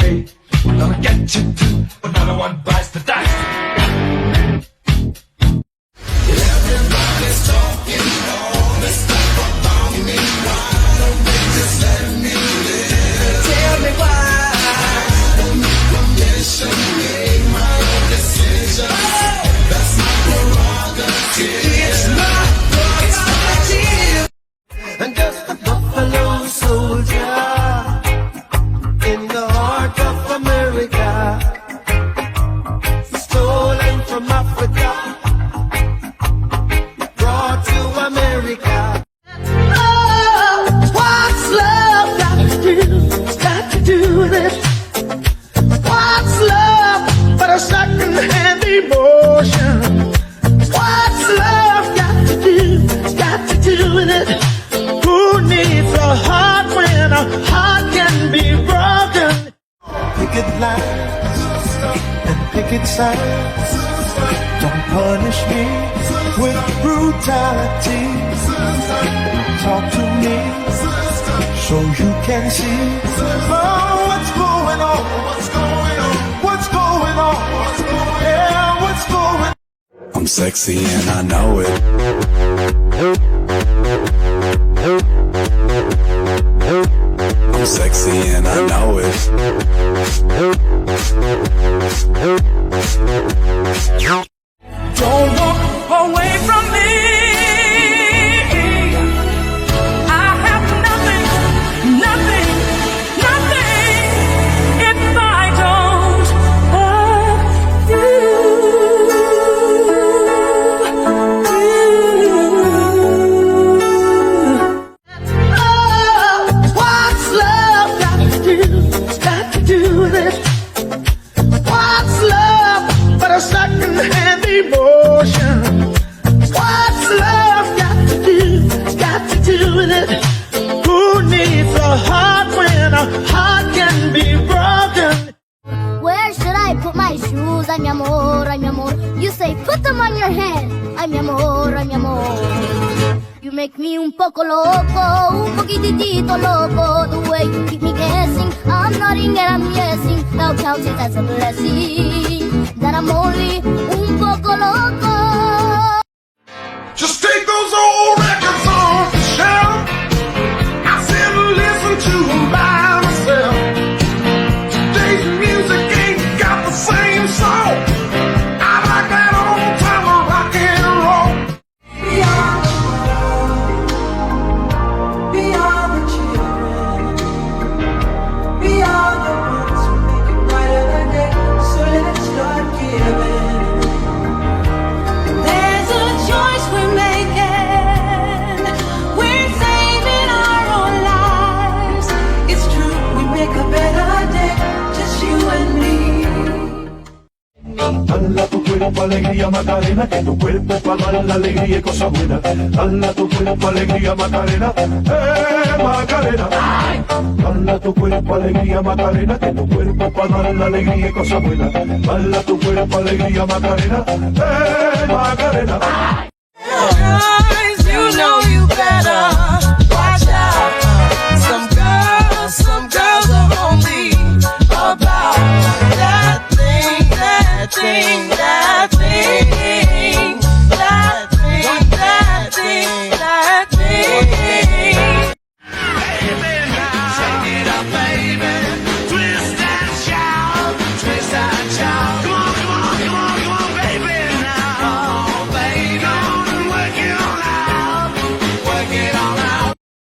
way. Gonna get you too, but another one bites the dust. Everybody's talking all this stuff about me. Why don't they just let me live? Tell me why. I don't need permission, make my own decision. That's my prerogative. It's my prerogative. I'm just a buffalo soldier in the heart of America, stolen from Africa, brought to America. Oh, what's love got to do? It's got to do with it. What's love but a second-hand emotion? What's love got to do? It's got to do with it. Who needs a heart when a heart can be broken? Picket lines and picket signs. Don't punish me with brutality. Talk to me so you can see what's going on. What's going on? What's going on? Yeah, what's going on? I'm sexy and I know it. I'm sexy and I know it. Don't walk away from me. I have nothing, nothing, nothing if I don't have you. What's love got to do? It's got to do with it. What's love but a second-hand emotion? What's love got to do? It's got to do with it. Who needs a heart when a heart can be broken? Where should I put my shoes? Ay, mi amor, ay, mi amor. You say put them on your head. Ay, mi amor, ay, mi amor. You make me un poco loco, un poquitito loco. The way you keep me guessing, I'm nodding and I'm guessing. Now count it as a blessing that I'm only un poco loco. Just take those old records off the shelf. I sit and listen to them by myself. Today's music ain't got the same soul. I like that old time of rock and roll. We are the children. We are the ones who make it brighter than day. So let's start giving. There's a choice we're making. We're saving our own lives. It's true, we make a better day. Just you and me. Dala tu cuerpo alegría Macarena, que tu cuerpo para dar la alegría y cosas buenas. Dala tu cuerpo alegría Macarena, Macarena. Dala tu cuerpo alegría Macarena, que tu cuerpo para dar la alegría y cosas buenas. Dala tu cuerpo alegría Macarena, Macarena.